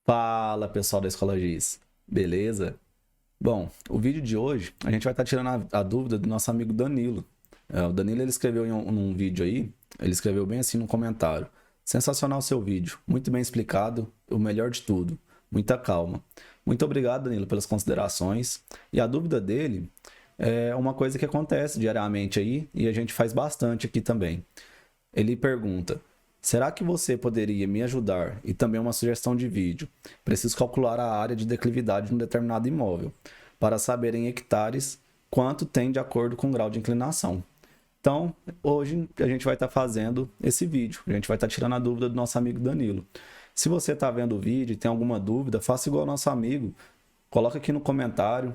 Fala, pessoal da Escola Giz, beleza? Bom, o vídeo de hoje a gente vai estar tirando a dúvida do nosso amigo Danilo. O Danilo ele escreveu num vídeo aí, ele escreveu bem assim no comentário: sensacional seu vídeo, muito bem explicado, o melhor de tudo, muita calma. Muito obrigado, Danilo, pelas considerações. E a dúvida dele é uma coisa que acontece diariamente aí e a gente faz bastante aqui também. Ele pergunta: será que você poderia me ajudar? E também uma sugestão de vídeo. Preciso calcular a área de declividade de um determinado imóvel, para saber em hectares quanto tem de acordo com o grau de inclinação. Então, hoje a gente vai estar fazendo esse vídeo. A gente vai estar tirando a dúvida do nosso amigo Danilo. Se você está vendo o vídeo e tem alguma dúvida, faça igual ao nosso amigo. Coloca aqui no comentário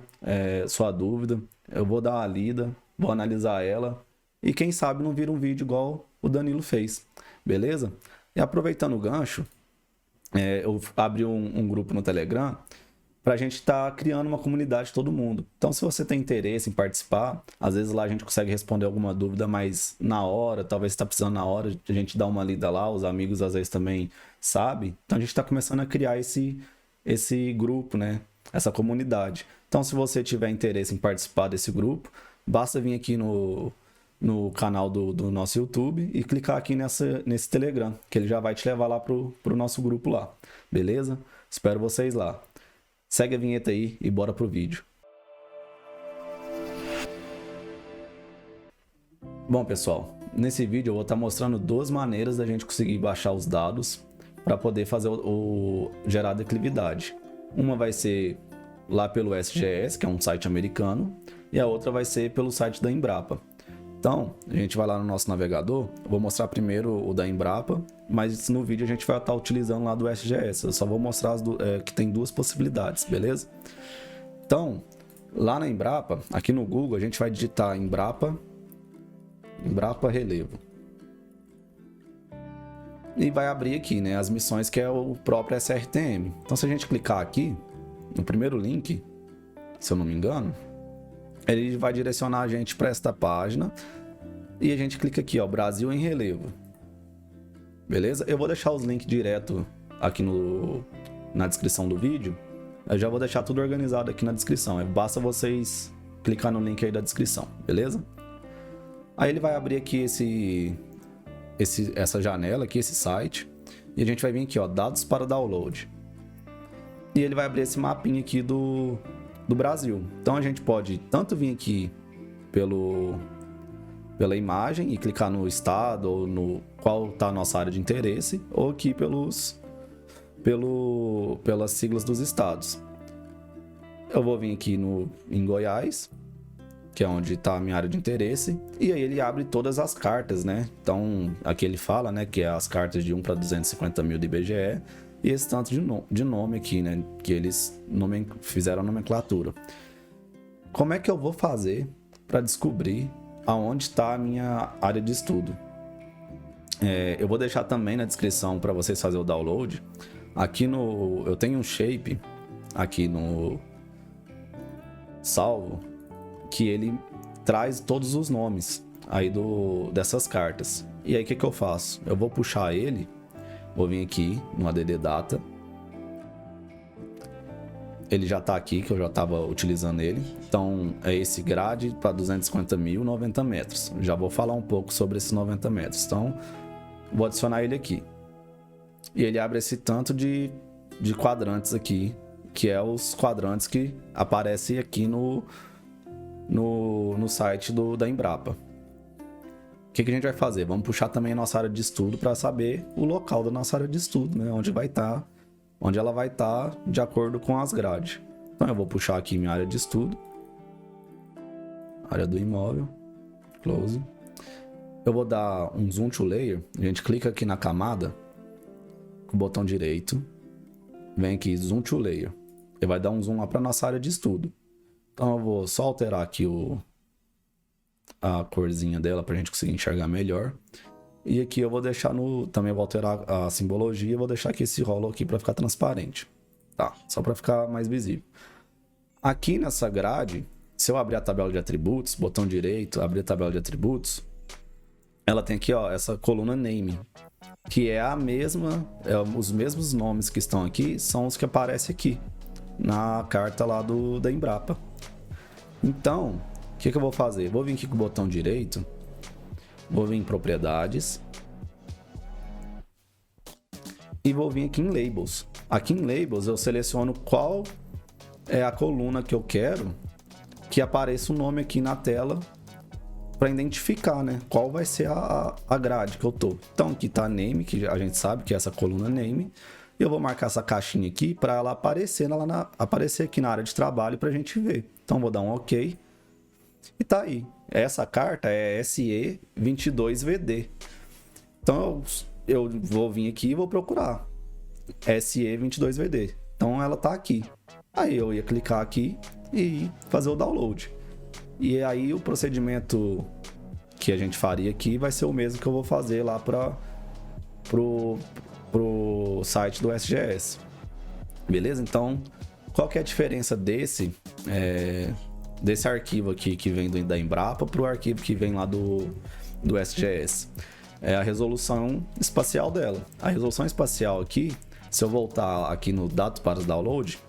sua dúvida. Eu vou dar uma lida, vou analisar ela. E quem sabe não vira um vídeo igual o Danilo fez. Beleza? E aproveitando o gancho, eu abri um grupo no Telegram para a gente estar criando uma comunidade todo mundo. Então, se você tem interesse em participar, às vezes lá a gente consegue responder alguma dúvida mais na hora, talvez está precisando na hora, a gente dá uma lida lá, os amigos às vezes também sabem. Então, a gente está começando a criar esse grupo, né? Essa comunidade. Então, se você tiver interesse em participar desse grupo, basta vir aqui no canal do nosso YouTube e clicar aqui nesse Telegram, que ele já vai te levar lá pro nosso grupo lá, beleza? Espero vocês lá. Segue a vinheta aí e bora pro vídeo. Bom, pessoal, nesse vídeo eu vou estar mostrando duas maneiras da gente conseguir baixar os dados para poder fazer gerar a declividade. Uma vai ser lá pelo SGS, que é um site americano, e a outra vai ser pelo site da Embrapa. Então, a gente vai lá no nosso navegador, eu vou mostrar primeiro o da Embrapa, mas no vídeo a gente vai estar utilizando lá do SGS, eu só vou mostrar que tem duas possibilidades, beleza? Então, lá na Embrapa, aqui no Google, a gente vai digitar Embrapa Relevo. E vai abrir aqui, né, as missões que é o próprio SRTM. Então, se a gente clicar aqui, no primeiro link, se eu não me engano, ele vai direcionar a gente para esta página e a gente clica aqui, ó, Brasil em Relevo. Beleza? Eu vou deixar os links direto aqui na descrição do vídeo. Eu já vou deixar tudo organizado aqui na descrição. Basta vocês clicar no link aí da descrição, beleza? Aí ele vai abrir aqui essa janela aqui, esse site, e a gente vai vir aqui, ó, dados para download. E ele vai abrir esse mapinha aqui do Brasil. Então a gente pode tanto vir aqui pela imagem e clicar no estado ou no qual está a nossa área de interesse, ou aqui pelas siglas dos estados. Eu vou vir aqui em Goiás, que é onde está a minha área de interesse, e aí ele abre todas as cartas, né? Então aqui ele fala, né, que é as cartas de 1 para 250 mil do IBGE, e esse tanto de nome aqui, né, que eles fizeram a nomenclatura. Como é que eu vou fazer para descobrir aonde está a minha área de estudo? Eu vou deixar também na descrição para vocês fazerem o download. Aqui eu tenho um shape aqui no salvo, que ele traz todos os nomes aí dessas cartas. E aí o que eu faço? Eu vou puxar ele. Vou vir aqui no ADD Data. Ele já está aqui, que eu já estava utilizando ele. Então, é esse grade para 250 mil, 90 metros. Já vou falar um pouco sobre esses 90 metros. Então, vou adicionar ele aqui. E ele abre esse tanto de quadrantes aqui, que é os quadrantes que aparecem aqui no site da Embrapa. O que a gente vai fazer? Vamos puxar também a nossa área de estudo para saber o local da nossa área de estudo, né? Onde ela vai estar de acordo com as grades. Então eu vou puxar aqui minha área de estudo, área do imóvel, close. Eu vou dar um zoom to layer, a gente clica aqui na camada, com o botão direito, vem aqui zoom to layer, ele vai dar um zoom lá para nossa área de estudo. Então eu vou só alterar aqui a corzinha dela para a gente conseguir enxergar melhor. E aqui eu vou deixar também vou alterar a simbologia, vou deixar aqui esse rolo aqui para ficar transparente, tá? Só para ficar mais visível. Aqui nessa grade, se eu abrir a tabela de atributos, botão direito, abrir a tabela de atributos, ela tem aqui, ó, essa coluna name. que é a mesma, os mesmos nomes que estão aqui são os que aparecem aqui na carta lá da Embrapa. Então, o que eu vou fazer? Vou vir aqui com o botão direito, vou vir em propriedades e vou vir aqui em labels. Aqui em labels eu seleciono qual é a coluna que eu quero que apareça o nome aqui na tela para identificar, né? Qual vai ser a grade que eu tô. Então aqui tá name, que a gente sabe que é essa coluna name. E eu vou marcar essa caixinha aqui para ela aparecer, aparecer aqui na área de trabalho para a gente ver. Então vou dar um OK. E tá aí. Essa carta é SE22VD. Então eu vou vir aqui e vou procurar SE22VD. Então ela tá aqui. Aí eu ia clicar aqui e fazer o download. E aí o procedimento que a gente faria aqui vai ser o mesmo que eu vou fazer lá pro site do SGS. Beleza? Então, qual que é a diferença desse arquivo aqui que vem da Embrapa pro arquivo que vem lá do SGS? É a resolução espacial dela. A resolução espacial aqui, se eu voltar aqui no dados para os download,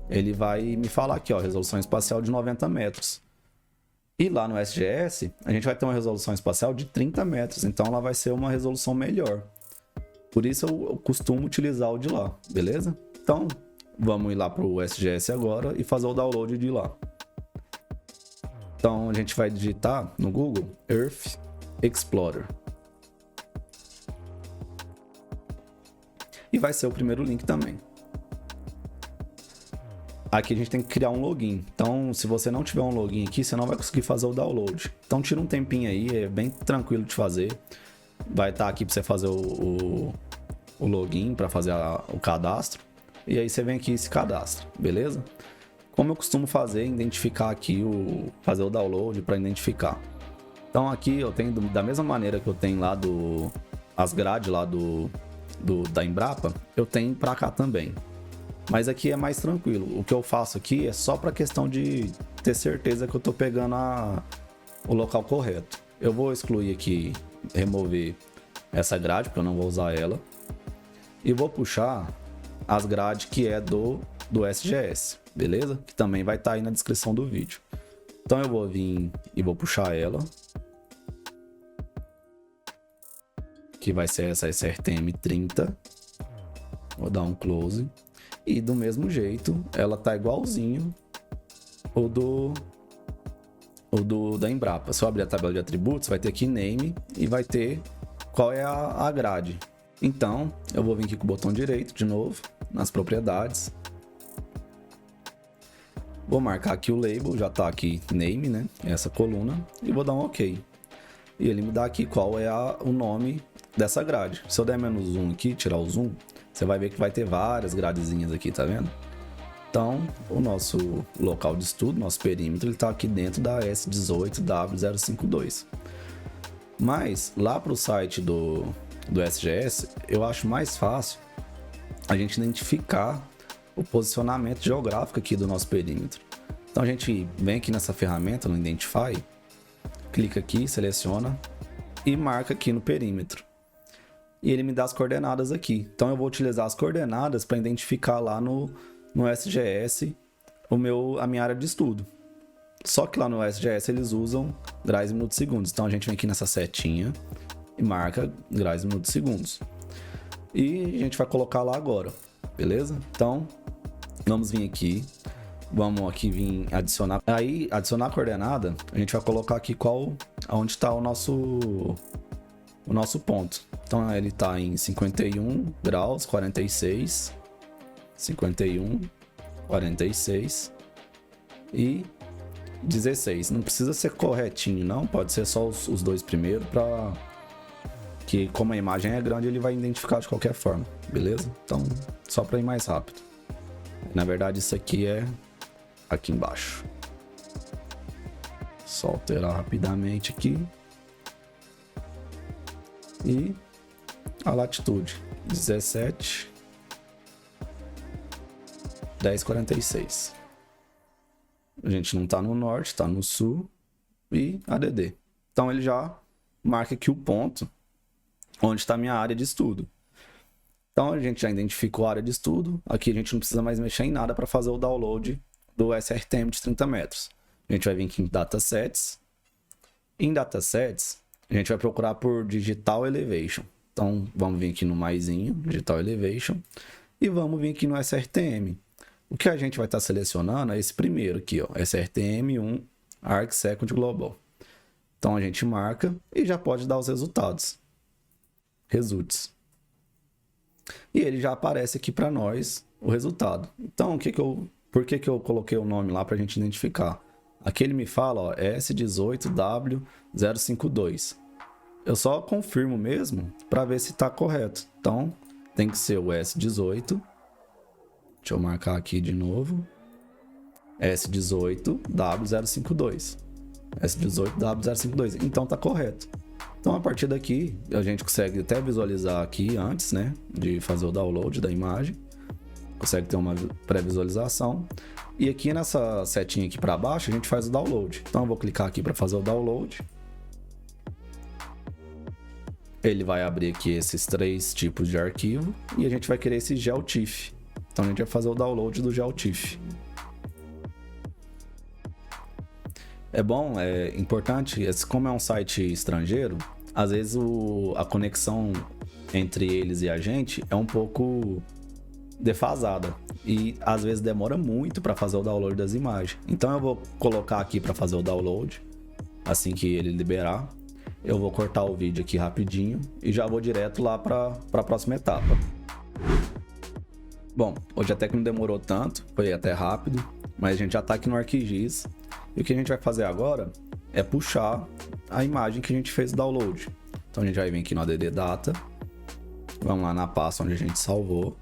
ele vai me falar aqui, ó, resolução espacial de 90 metros. E lá no SGS, a gente vai ter uma resolução espacial de 30 metros, então ela vai ser uma resolução melhor. Por isso eu costumo utilizar o de lá, beleza? Então, vamos ir lá para o SGS agora e fazer o download de lá. Então, a gente vai digitar no Google Earth Explorer. E vai ser o primeiro link também. Aqui a gente tem que criar um login. Então, se você não tiver um login aqui, você não vai conseguir fazer o download. Então, tira um tempinho aí, é bem tranquilo de fazer. Vai estar aqui para você fazer o login, para fazer o cadastro. E aí você vem aqui e se cadastra, beleza? Como eu costumo fazer, identificar aqui, fazer o download para identificar. Então, aqui eu tenho, da mesma maneira que eu tenho lá as grades lá da Embrapa, eu tenho para cá também. Mas aqui é mais tranquilo. O que eu faço aqui é só para questão de ter certeza que eu estou pegando o local correto. Eu vou excluir aqui, remover essa grade, porque eu não vou usar ela. E vou puxar as grades que é do SGS, beleza? Que também vai estar aí na descrição do vídeo. Então eu vou vir e vou puxar ela. Que vai ser essa SRTM30. Vou dar um close. E do mesmo jeito, ela tá igualzinho da Embrapa. Se eu abrir a tabela de atributos, vai ter aqui name e vai ter qual é a grade. Então, eu vou vir aqui com o botão direito de novo, nas propriedades. Vou marcar aqui o label, já tá aqui name, né? Essa coluna. E vou dar um OK. E ele me dá aqui qual é o nome dessa grade. Se eu der menos zoom aqui, tirar o zoom, você vai ver que vai ter várias gradezinhas aqui, tá vendo? Então, o nosso local de estudo, nosso perímetro, ele tá aqui dentro da S18W052. Mas, lá pro site do SGS, eu acho mais fácil a gente identificar o posicionamento geográfico aqui do nosso perímetro. Então, a gente vem aqui nessa ferramenta, no Identify, clica aqui, seleciona e marca aqui no perímetro. E ele me dá as coordenadas aqui. Então eu vou utilizar as coordenadas para identificar lá no SGS a minha área de estudo. Só que lá no SGS eles usam graus, minutos, segundos. Então a gente vem aqui nessa setinha e marca graus, minutos, segundos. E a gente vai colocar lá agora, beleza? Então vamos vir aqui. Vamos aqui vir adicionar. Aí, adicionar a coordenada, a gente vai colocar aqui onde está o nosso ponto. Então ele está em 51 graus, 46, 51, 46 e 16. Não precisa ser corretinho, não. Pode ser só os dois primeiros, para que, como a imagem é grande, ele vai identificar de qualquer forma, beleza? Então, só para ir mais rápido. Na verdade, isso aqui é aqui embaixo. Só alterar rapidamente aqui. E a latitude 17 1046. A gente não está no norte, está no sul e ADD. Então ele já marca aqui o ponto onde está a minha área de estudo. Então a gente já identificou a área de estudo. Aqui a gente não precisa mais mexer em nada para fazer o download do SRTM de 30 metros. A gente vai vir aqui em Datasets. Em Datasets, a gente vai procurar por Digital Elevation. Então vamos vir aqui no maisinho, Digital Elevation, e vamos vir aqui no SRTM. O que a gente vai estar selecionando é esse primeiro aqui, ó, SRTM1 Arc Second Global. Então a gente marca e já pode dar os resultados. Results. E ele já aparece aqui para nós o resultado. Então, por que eu coloquei o nome lá para a gente identificar? Aqui ele me fala, ó, S18W052. Eu só confirmo mesmo para ver se está correto. Então, tem que ser o S18. Deixa eu marcar aqui de novo. S18W052. S18W052. Então tá correto. Então a partir daqui a gente consegue até visualizar aqui antes, né, de fazer o download da imagem. Consegue ter uma pré-visualização. E aqui nessa setinha aqui para baixo a gente faz o download. Então eu vou clicar aqui para fazer o download. Ele vai abrir aqui esses 3 tipos de arquivo e a gente vai querer esse GeoTIFF. Então a gente vai fazer o download do GeoTIFF. É bom, é importante, como é um site estrangeiro, às vezes a conexão entre eles e a gente é um pouco defasada e às vezes demora muito para fazer o download das imagens. Então eu vou colocar aqui para fazer o download, assim que ele liberar. Eu vou cortar o vídeo aqui rapidinho e já vou direto lá para a próxima etapa. Bom, hoje até que não demorou tanto, foi até rápido, mas a gente já está aqui no ArcGIS. E o que a gente vai fazer agora é puxar a imagem que a gente fez o download. Então a gente vai vir aqui no ADD Data, vamos lá na pasta onde a gente salvou.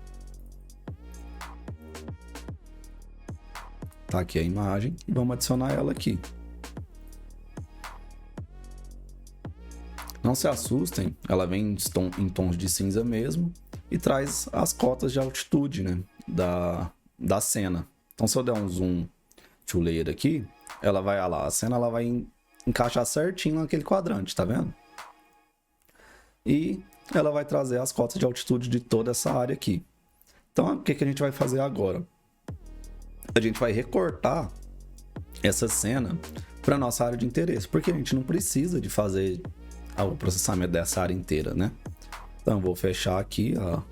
Tá aqui a imagem e vamos adicionar ela aqui. Não se assustem, ela vem em tons de cinza mesmo e traz as cotas de altitude, né, da cena. Então se eu der um zoom to layer aqui, ela vai lá, a cena ela vai encaixar certinho naquele quadrante, tá vendo? E ela vai trazer as cotas de altitude de toda essa área aqui. Então, o que a gente vai fazer agora? A gente vai recortar essa cena para nossa área de interesse, porque a gente não precisa de fazer o processamento dessa área inteira, né? Então, eu vou fechar aqui a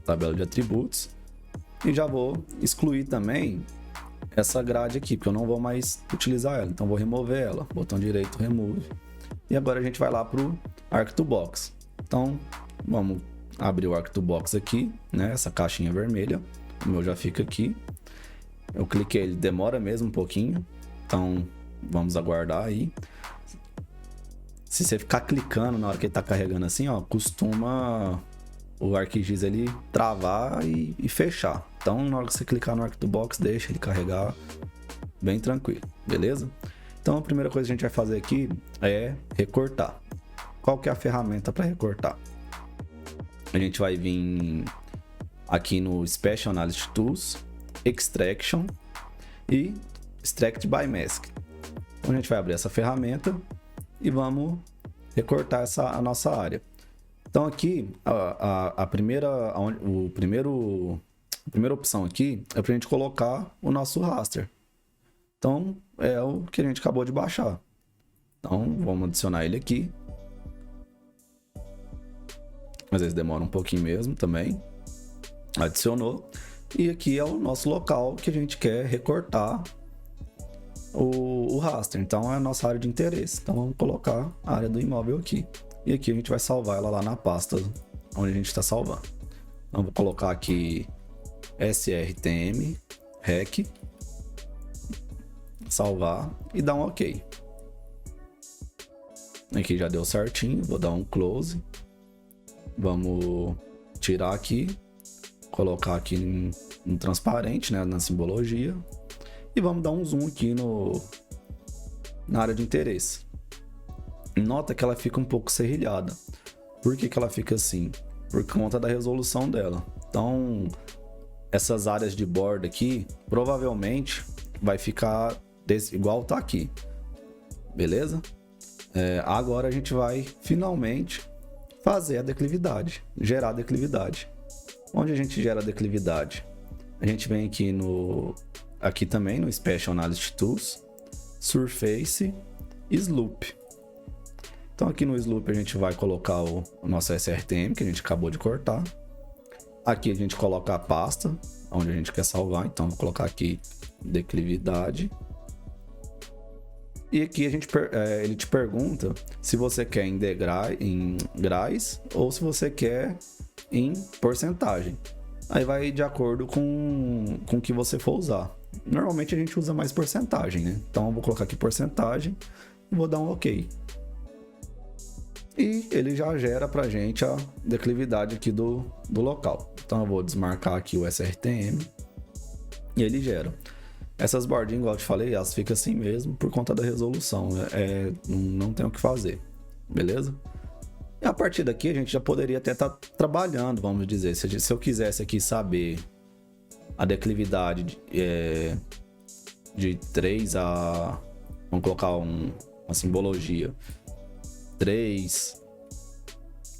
tabela de atributos e já vou excluir também essa grade aqui, porque eu não vou mais utilizar ela. Então vou remover ela, botão direito, remove. E agora a gente vai lá pro Arc2Box. Então vamos abrir o Arc2Box aqui, né? Essa caixinha vermelha. O meu já fica aqui. Eu cliquei, ele demora mesmo um pouquinho. Então vamos aguardar aí. Se você ficar clicando na hora que ele tá carregando assim, ó, costuma o ArcGIS ele travar e fechar. Então, na hora que você clicar no Arc2Box, deixa ele carregar bem tranquilo, beleza? Então, a primeira coisa que a gente vai fazer aqui é recortar. Qual que é a ferramenta para recortar? A gente vai vir aqui no Special Analysis Tools, Extraction e Extract by Mask. Então, a gente vai abrir essa ferramenta e vamos recortar a nossa área. Então aqui, a primeira opção aqui é para a gente colocar o nosso raster. Então é o que a gente acabou de baixar. Então vamos adicionar ele aqui. Às vezes demora um pouquinho mesmo também. Adicionou. E aqui é o nosso local que a gente quer recortar o raster. Então é a nossa área de interesse. Então vamos colocar a área do imóvel aqui. E aqui a gente vai salvar ela lá na pasta onde a gente está salvando. Então vou colocar aqui SRTM, REC, salvar e dar um OK. Aqui já deu certinho, vou dar um close. Vamos tirar aqui, colocar aqui em transparente, né, na simbologia. E vamos dar um zoom aqui na área de interesse. Nota que ela fica um pouco serrilhada. Por que ela fica assim? Por conta da resolução dela. Então, essas áreas de borda aqui, provavelmente vai ficar igual tá aqui. Beleza? Agora a gente vai finalmente fazer a declividade, gerar a declividade. Onde a gente gera a declividade? A gente vem aqui também no Special Analysis Tools, Surface, Slope. Então aqui no Slope a gente vai colocar o nosso SRTM que a gente acabou de cortar. Aqui a gente coloca a pasta onde a gente quer salvar, então vou colocar aqui declividade. E aqui ele te pergunta se você quer em graus ou se você quer em porcentagem. Aí vai de acordo com o que você for usar. Normalmente a gente usa mais porcentagem, né? Então eu vou colocar aqui porcentagem e vou dar um OK. E ele já gera pra gente a declividade aqui do local. Então eu vou desmarcar aqui o SRTM e ele gera. Essas bordinhas, igual eu te falei, elas ficam assim mesmo por conta da resolução. Não tem o que fazer, beleza? E a partir daqui a gente já poderia até estar trabalhando, vamos dizer. Se eu quisesse aqui saber a declividade de 3 a... Vamos colocar uma simbologia. 3,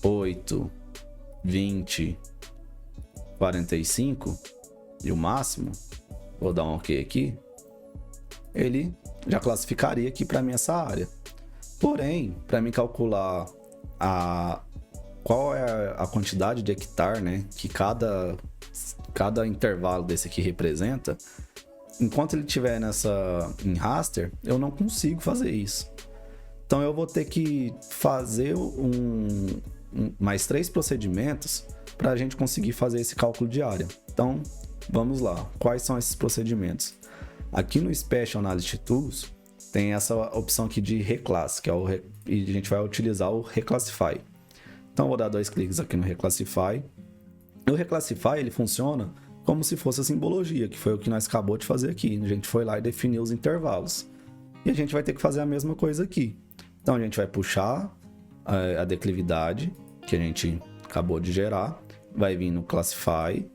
8, 20, 45 e o máximo, vou dar um OK aqui, ele já classificaria aqui para mim essa área. Porém, para mim calcular qual é a quantidade de hectare, né, que cada intervalo desse aqui representa, enquanto ele estiver em raster, eu não consigo fazer isso. Então eu vou ter que fazer mais 3 procedimentos para a gente conseguir fazer esse cálculo de área. Então vamos lá, quais são esses procedimentos? Aqui no Special Analysis Tools tem essa opção aqui de Reclass, e a gente vai utilizar o Reclassify. Então eu vou dar 2 cliques aqui no Reclassify. O Reclassify ele funciona como se fosse a simbologia, que foi o que nós acabou de fazer aqui. A gente foi lá e definiu os intervalos. E a gente vai ter que fazer a mesma coisa aqui. Então a gente vai puxar a declividade que a gente acabou de gerar, vai vir no Classify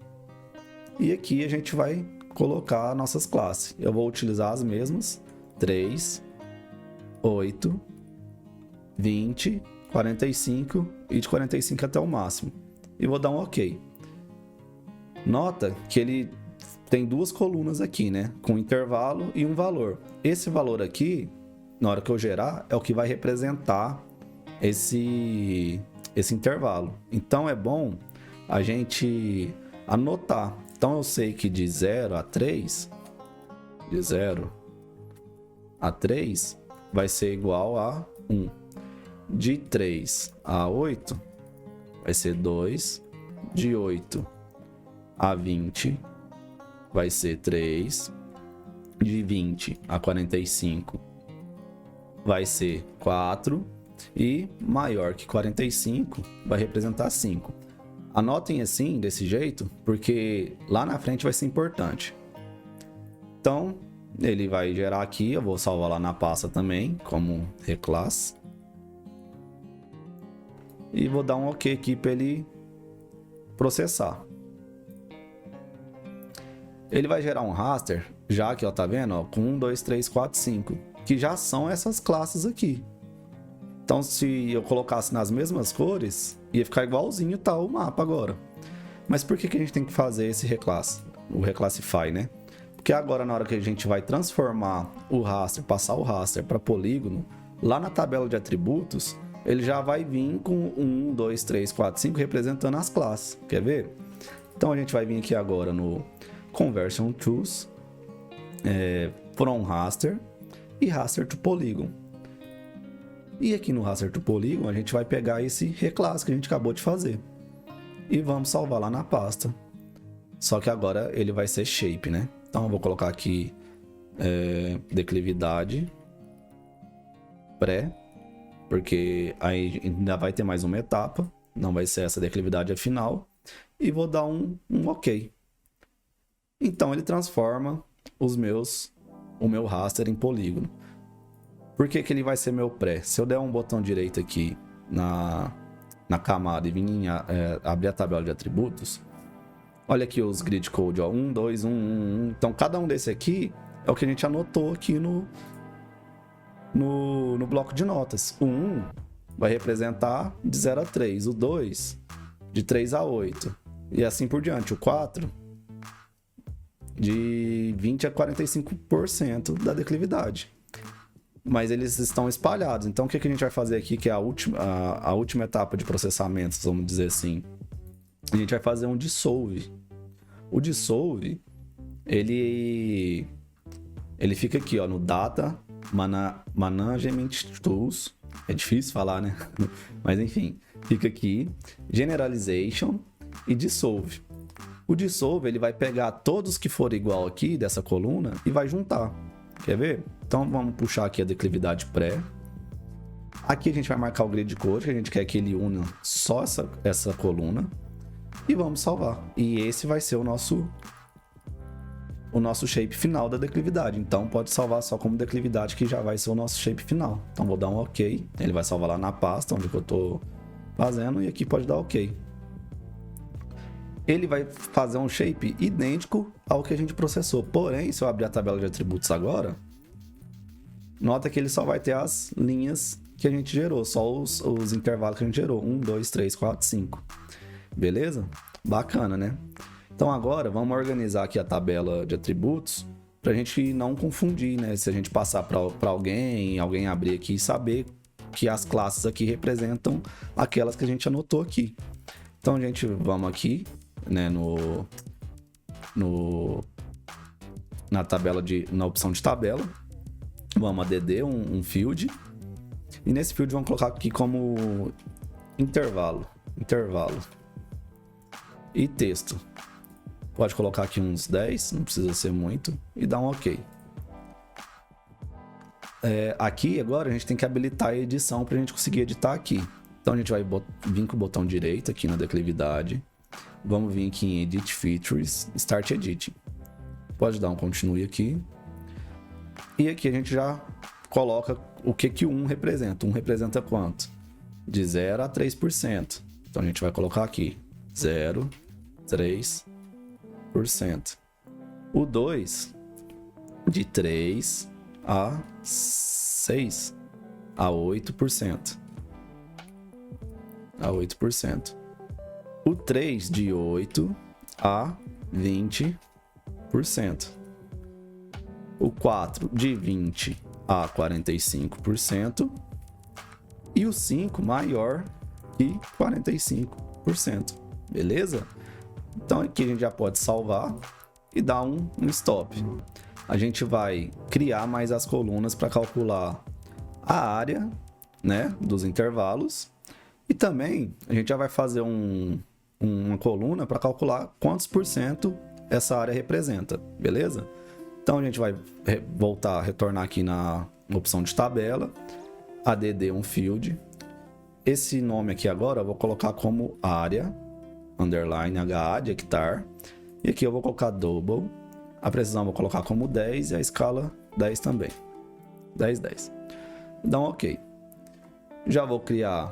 e aqui a gente vai colocar nossas classes. Eu vou utilizar as mesmas: 3, 8, 20, 45 e de 45 até o máximo. E vou dar um OK. Nota que ele tem 2 colunas aqui, né? Com intervalo e um valor. Esse valor aqui, na hora que eu gerar, é o que vai representar esse intervalo. Então é bom a gente anotar. Então eu sei que de 0 a 3, vai ser igual a 1. De 3 a 8 vai ser 2. De 8 a 20 vai ser 3. De 20 a 45 vai ser 4. E maior que 45 vai representar 5. Anotem assim, desse jeito, porque lá na frente vai ser importante. Então, ele vai gerar aqui, eu vou salvar lá na pasta também, como reclass. E vou dar um OK aqui para ele processar. Ele vai gerar um raster, já que, ó, tá vendo, ó, com 1, 2, 3, 4, 5, que já são essas classes aqui. Então, se eu colocasse nas mesmas cores, ia ficar igualzinho tá o mapa agora. Mas por que a gente tem que fazer esse reclass? O Reclassify, né? Porque agora, na hora que a gente vai transformar o raster, passar o raster para polígono, lá na tabela de atributos, ele já vai vir com 1, 2, 3, 4, 5 representando as classes. Quer ver? Então, a gente vai vir aqui agora no Conversion Tools, From Raster e Raster to Polygon. E aqui no Raster to Polygon a gente vai pegar esse reclass que a gente acabou de fazer e vamos salvar lá na pasta. Só que agora ele vai ser shape, né? Então eu vou colocar aqui declividade pré, porque aí ainda vai ter mais uma etapa, não vai ser essa declividade final, e vou dar um OK. Então ele transforma o meu raster em polígono. Por que ele vai ser meu pré? Se eu der um botão direito aqui na camada e vir abrir a tabela de atributos, olha aqui os grid code, ó, 1, 2, 1, 1, 1. Então cada um desse aqui é o que a gente anotou aqui no bloco de notas. O 1 vai representar de 0 a 3. O 2, de 3 a 8. E assim por diante. O 4, de 20 a 45% da declividade. Mas eles estão espalhados. Então, o que a gente vai fazer aqui, que é a última etapa de processamento, vamos dizer assim? A gente vai fazer um dissolve. O dissolve, ele fica aqui, ó, no Data Management Tools. É difícil falar, né? Mas enfim, fica aqui, Generalization e Dissolve. O Dissolve, ele vai pegar todos que forem igual aqui dessa coluna e vai juntar. Quer ver? Então vamos puxar aqui a declividade pré. Aqui a gente vai marcar o grid code, que a gente quer que ele una só essa coluna. E vamos salvar. E esse vai ser o nosso shape final da declividade. Então pode salvar só como declividade, que já vai ser o nosso shape final. Então vou dar um OK. Ele vai salvar lá na pasta onde eu estou fazendo. E aqui pode dar OK. Ele vai fazer um shape idêntico ao que a gente processou. Porém, se eu abrir a tabela de atributos agora, nota que ele só vai ter as linhas que a gente gerou, só os intervalos que a gente gerou. 1, 2, 3, 4, 5. Beleza? Bacana, né? Então agora vamos organizar aqui a tabela de atributos para a gente não confundir, né? Se a gente passar para alguém abrir aqui e saber que as classes aqui representam aquelas que a gente anotou aqui. Então, gente, vamos aqui, né, na opção de tabela, vamos add um field, e nesse field vamos colocar aqui como intervalo e texto. Pode colocar aqui uns 10, não precisa ser muito, e dar um OK. Aqui agora a gente tem que habilitar a edição para a gente conseguir editar aqui. Então a gente vai vir com o botão direito aqui na declividade. Vamos vir aqui em Edit Features, Start Editing. Pode dar um continue aqui. E aqui a gente já coloca o que o 1 representa. 1 representa quanto? De 0 a 3%. Então a gente vai colocar aqui 0, 3%. O 2, de 3 a 6, a 8%. A 8%. O 3 de 8 a 20%. O 4 de 20 a 45%. E o 5 maior que 45%. Beleza? Então aqui a gente já pode salvar e dar um stop. A gente vai criar mais as colunas para calcular a área, né, dos intervalos. E também a gente já vai fazer uma coluna para calcular quantos por cento essa área representa, beleza? Então a gente vai retornar aqui na opção de tabela, add um field. Esse nome aqui agora eu vou colocar como área, underline HA de hectare. E aqui eu vou colocar double. A precisão eu vou colocar como 10 e a escala 10 também. 10, 10. Dá um OK. Já vou criar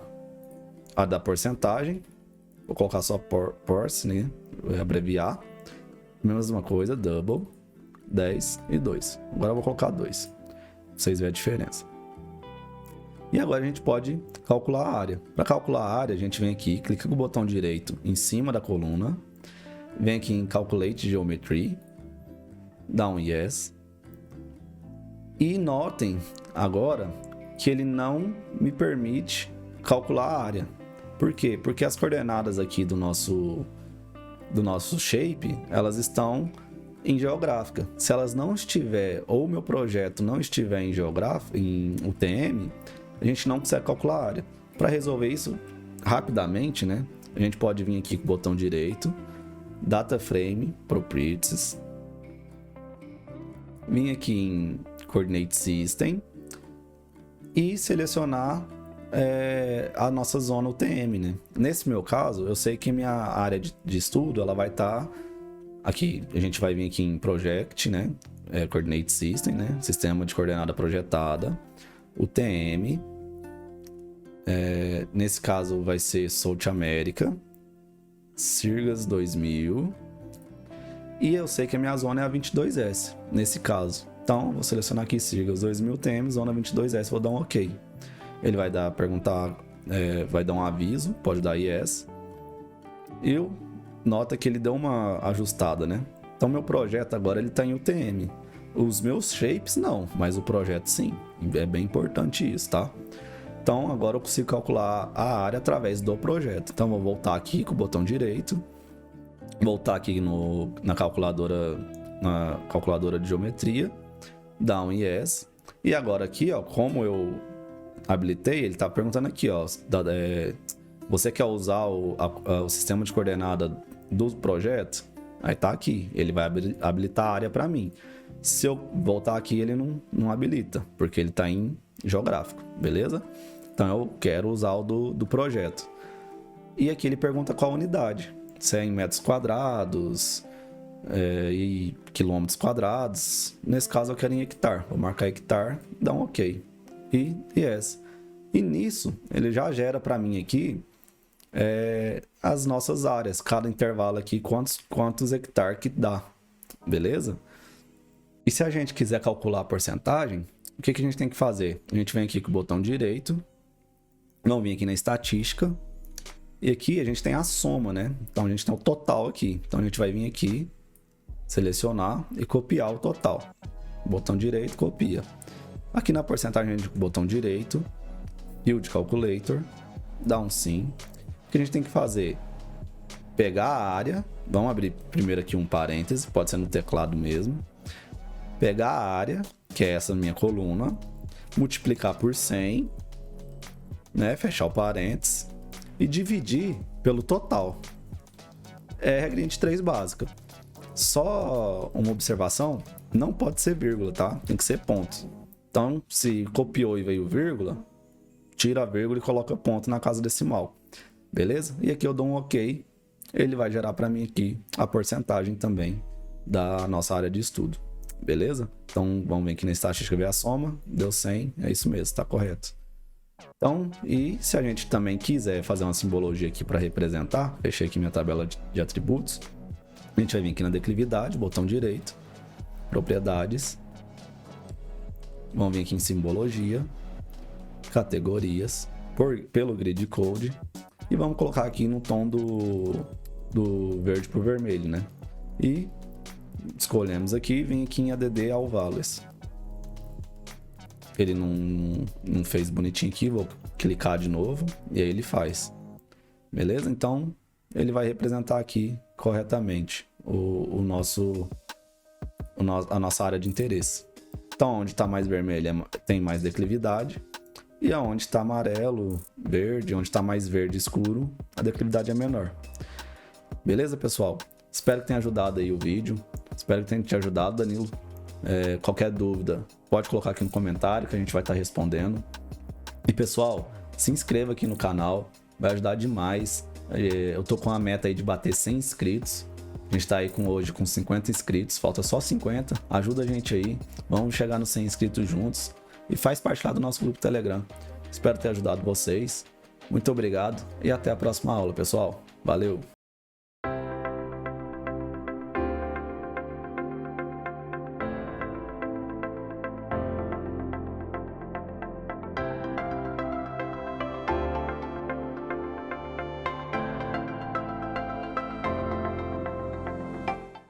a da porcentagem, vou colocar só porce, né? Vou abreviar. Mesma coisa, double, 10 e 2. Agora eu vou colocar 2, pra vocês verem a diferença. E agora a gente pode calcular a área. Para calcular a área, a gente vem aqui, clica com o botão direito em cima da coluna, vem aqui em Calculate Geometry, dá um Yes. E notem agora que ele não me permite calcular a área. Por quê? Porque as coordenadas aqui do nosso shape, elas estão em geográfica. Se elas não estiver, ou o meu projeto não estiver em UTM, a gente não consegue calcular a área. Para resolver isso rapidamente, né, a gente pode vir aqui com o botão direito, Data Frame, Properties, vir aqui em Coordinate System e selecionar a nossa zona UTM, né? Nesse meu caso, eu sei que minha área de estudo ela vai estar aqui. A gente vai vir aqui em Project, né? Coordinate System, né? Sistema de coordenada projetada, UTM. Nesse caso vai ser South America, Sirgas 2000. E eu sei que a minha zona é a 22S, nesse caso. Então, vou selecionar aqui Sirgas 2000 UTM, zona 22S, vou dar um OK. Ele vai perguntar vai dar um aviso, pode dar yes. E nota que ele deu uma ajustada, né? Então meu projeto agora ele tá em UTM. Os meus shapes não, mas o projeto sim. É bem importante isso, tá? Então agora eu consigo calcular a área através do projeto. Então vou voltar aqui com o botão direito, voltar aqui na calculadora de geometria, dar um yes. E agora aqui, ó, como eu habilitei, ele tá perguntando aqui, ó, você quer usar o sistema de coordenada do projeto? Aí tá aqui, ele vai habilitar a área para mim. Se eu voltar aqui, ele não habilita, porque ele tá em geográfico, beleza? Então eu quero usar o do projeto. E aqui ele pergunta qual unidade, se é em metros quadrados e quilômetros quadrados. Nesse caso eu quero em hectare, vou marcar hectare, dá um ok. E yes. E nisso ele já gera para mim aqui as nossas áreas, cada intervalo aqui, quantos hectares que dá, beleza? E se a gente quiser calcular a porcentagem, o que a gente tem que fazer? A gente vem aqui com o botão direito, vamos vir aqui na estatística, e aqui a gente tem a soma, né? Então a gente tem o total aqui, então a gente vai vir aqui, selecionar e copiar o total. Botão direito, copia. Aqui na porcentagem a gente com o botão direito, Build Calculator, dá um sim. O que a gente tem que fazer? Pegar a área, vamos abrir primeiro aqui um parêntese, pode ser no teclado mesmo. Pegar a área, que é essa minha coluna, multiplicar por 100, né? Fechar o parênteses e dividir pelo total. É regrinha de 3 básica. Só uma observação, não pode ser vírgula, tá? Tem que ser ponto. Então, se copiou e veio vírgula, tira a vírgula e coloca ponto na casa decimal. Beleza? E aqui eu dou um ok. Ele vai gerar para mim aqui a porcentagem também da nossa área de estudo. Beleza? Então, vamos vir aqui na estatística ver a soma. Deu 100. É isso mesmo, está correto. Então, e se a gente também quiser fazer uma simbologia aqui para representar, fechei aqui minha tabela de atributos. A gente vai vir aqui na declividade, botão direito, propriedades. Vamos vir aqui em simbologia, categorias, pelo grid code. E vamos colocar aqui no tom do verde para o vermelho, né? E escolhemos aqui, vim aqui em ADD ao values. Ele não fez bonitinho aqui, vou clicar de novo e aí ele faz. Beleza? Então ele vai representar aqui corretamente a nossa área de interesse. Então onde está mais vermelho tem mais declividade. E aonde está amarelo, verde, onde está mais verde escuro, a declividade é menor. Beleza, pessoal? Espero que tenha ajudado aí o vídeo. Espero que tenha te ajudado, Danilo. Qualquer dúvida, pode colocar aqui no comentário que a gente vai estar respondendo. E pessoal, se inscreva aqui no canal, vai ajudar demais. Eu tô com a meta aí de bater 100 inscritos. A gente tá aí hoje com 50 inscritos, falta só 50. Ajuda a gente aí, vamos chegar nos 100 inscritos juntos. E faz parte lá do nosso grupo Telegram. Espero ter ajudado vocês. Muito obrigado e até a próxima aula, pessoal. Valeu!